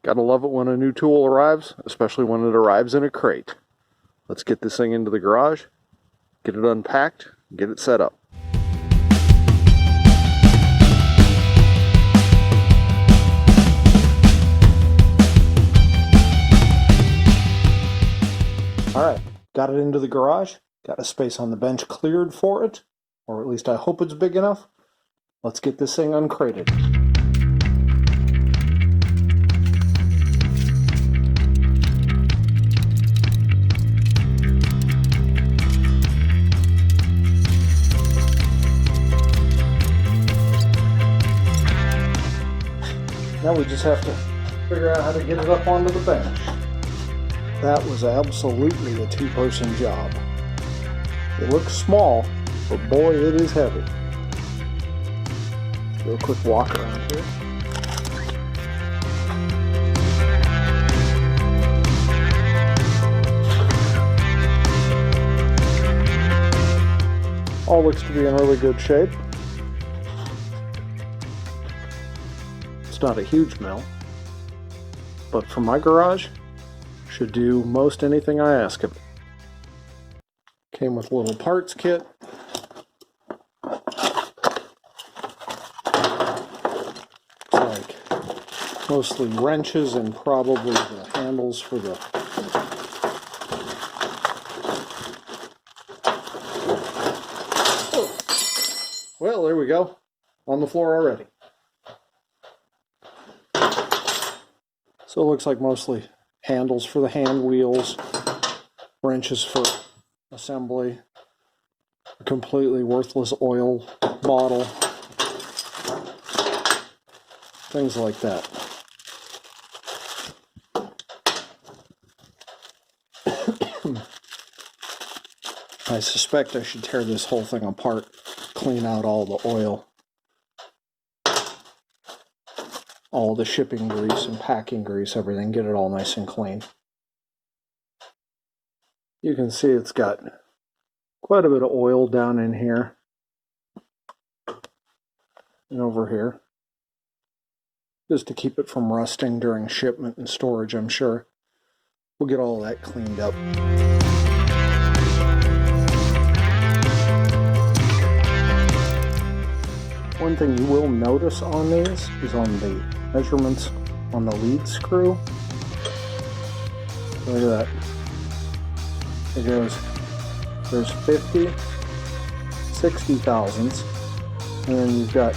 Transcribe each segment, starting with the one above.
Gotta love it when a new tool arrives, especially when it arrives in a crate. Let's get this thing into the garage, get it unpacked, get it set up. Alright, got it into the garage, got a space on the bench cleared for it, or at least I hope it's big enough. Let's get this thing uncrated. Now we just have to figure out how to get it up onto the bench. That was absolutely a two-person job. It looks small, but boy, it is heavy. Let's do a quick walk around here. All looks to be in really good shape. It's not a huge mill, but for my garage, should do most anything I ask of it. Came with a little parts kit. It's like mostly wrenches and probably the handles for the well, there we go. On the floor already. So it looks like mostly handles for the hand wheels, wrenches for assembly, a completely worthless oil bottle, things like that. I suspect I should tear this whole thing apart, clean out all the oil, all the shipping grease and packing grease, everything, get it all nice and clean. You can see it's got quite a bit of oil down in here and over here, just to keep it from rusting during shipment and storage, I'm sure. We'll get all that cleaned up. One thing you will notice on these is on the measurements on the lead screw. Look at that. It goes, there's 50, 60 thousandths, and then you've got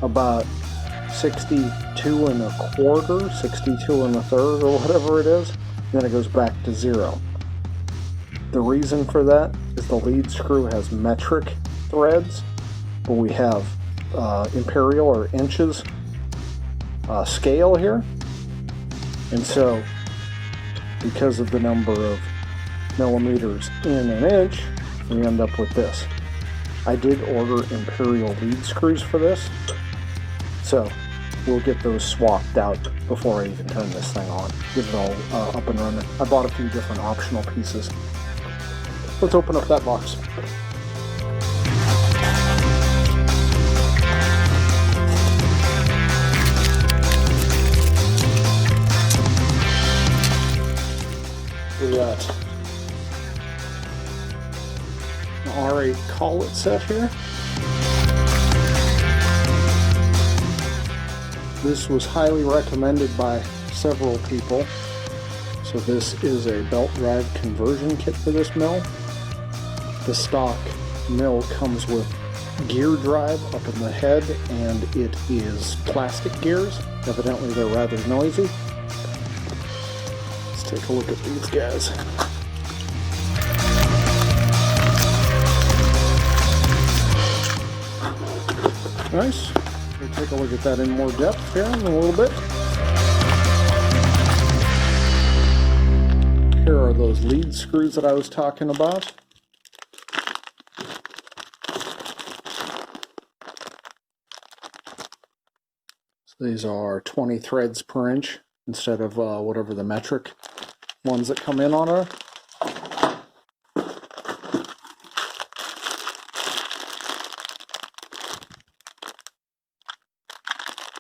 about 62 and a quarter, 62 and a third, or whatever it is, and then it goes back to 0. The reason for that is the lead screw has metric threads, but we have imperial or inches scale here, and so because of the number of millimeters in an inch, we end up with this. I did order imperial lead screws for this, so we'll get those swapped out before I even turn this thing on, get it all up and running. I bought a few different optional pieces. Let's open up that box. We got an R8 collet set here. This was highly recommended by several people. So this is a belt drive conversion kit for this mill. The stock mill comes with gear drive up in the head, and it is plastic gears. Evidently they're rather noisy. Take a look at these guys. Nice. We'll take a look at that in more depth here in a little bit. Here are those lead screws that I was talking about. So these are 20 threads per inch instead of whatever the metric ones that come in on are.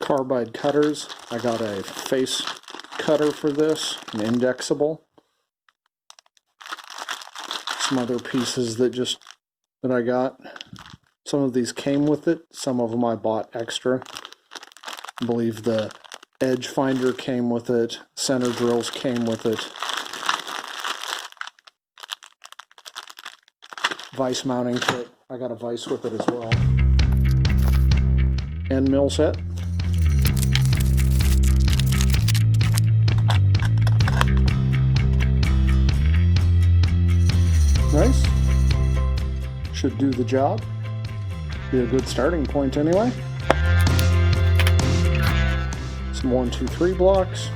Carbide cutters. I got a face cutter for this, an indexable. Some other pieces that I got. Some of these came with it. Some of them I bought extra. I believe the edge finder came with it. Center drills came with it. Vise mounting kit. I got a vise with it as well. End mill set. Nice. Should do the job. Be a good starting point anyway. Some 1, 2, 3 blocks.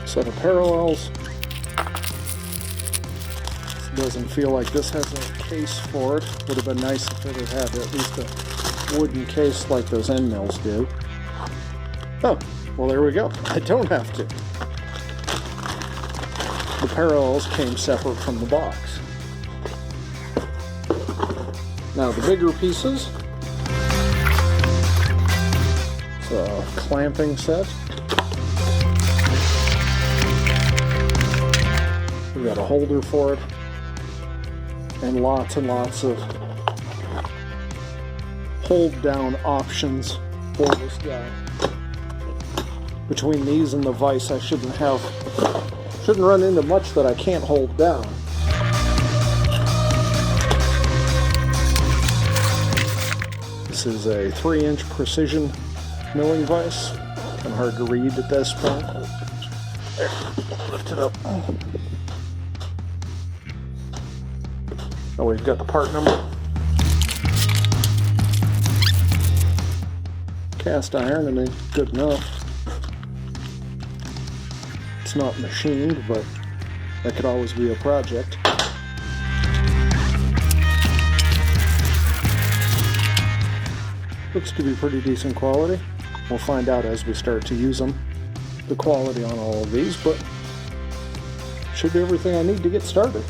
Set of parallels. It doesn't feel like this has a case for it. Would have been nice if it had had at least a wooden case like those end mills do. Oh, well there we go. I don't have to. The parallels came separate from the box. Now the bigger pieces. It's a clamping set. We got a holder for it. And lots of hold down options for this guy. Between these and the vise, I shouldn't run into much that I can't hold down. This is a 3-inch precision milling vise. Kind of hard to read at this point. There, lift it up. Oh, we've got the part number. Cast iron, I mean, good enough. It's not machined, but that could always be a project. Looks to be pretty decent quality. We'll find out as we start to use them, the quality on all of these, but should be everything I need to get started.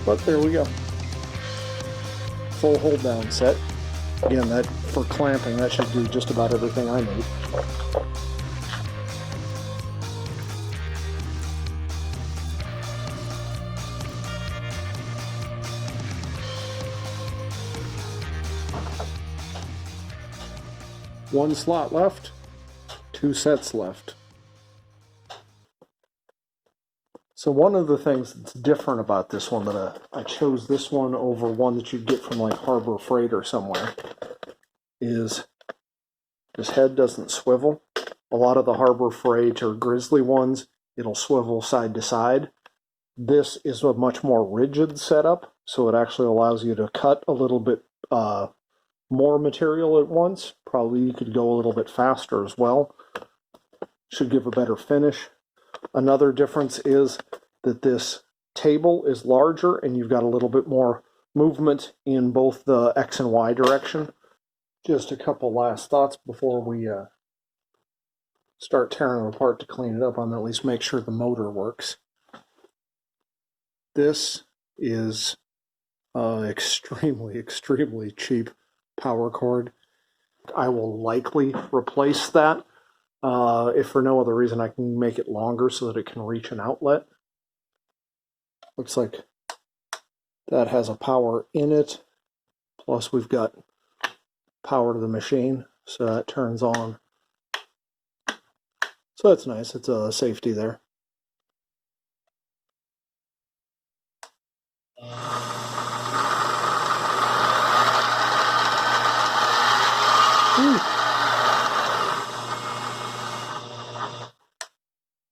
But there we go. Full hold down set. Again, that for clamping, that should do just about everything I need. One slot left, 2 sets left. So one of the things that's different about this one, that I chose this one over one that you'd get from like Harbor Freight or somewhere, is this head doesn't swivel. A lot of the Harbor Freight or Grizzly ones, it'll swivel side to side. This is a much more rigid setup, so it actually allows you to cut a little bit more material at once. Probably you could go a little bit faster as well. Should give a better finish. Another difference is that this table is larger and you've got a little bit more movement in both the X and Y direction. Just a couple last thoughts before we start tearing it apart to clean it up. I'm at least make sure the motor works. This is extremely cheap power cord. I will likely replace that. If for no other reason, I can make it longer so that it can reach an outlet. Looks like that has a power in it. Plus we've got power to the machine, so that turns on. So that's nice. It's a safety there.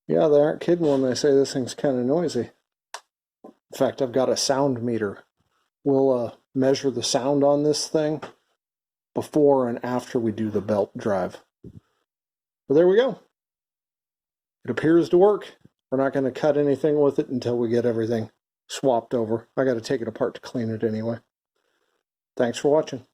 Yeah, they aren't kidding when they say this thing's kind of noisy. In fact, I've got a sound meter. We'll measure the sound on this thing before and after we do the belt drive. But there we go. It appears to work. We're not going to cut anything with it until we get everything swapped over. I got to take it apart to clean it anyway. Thanks for watching.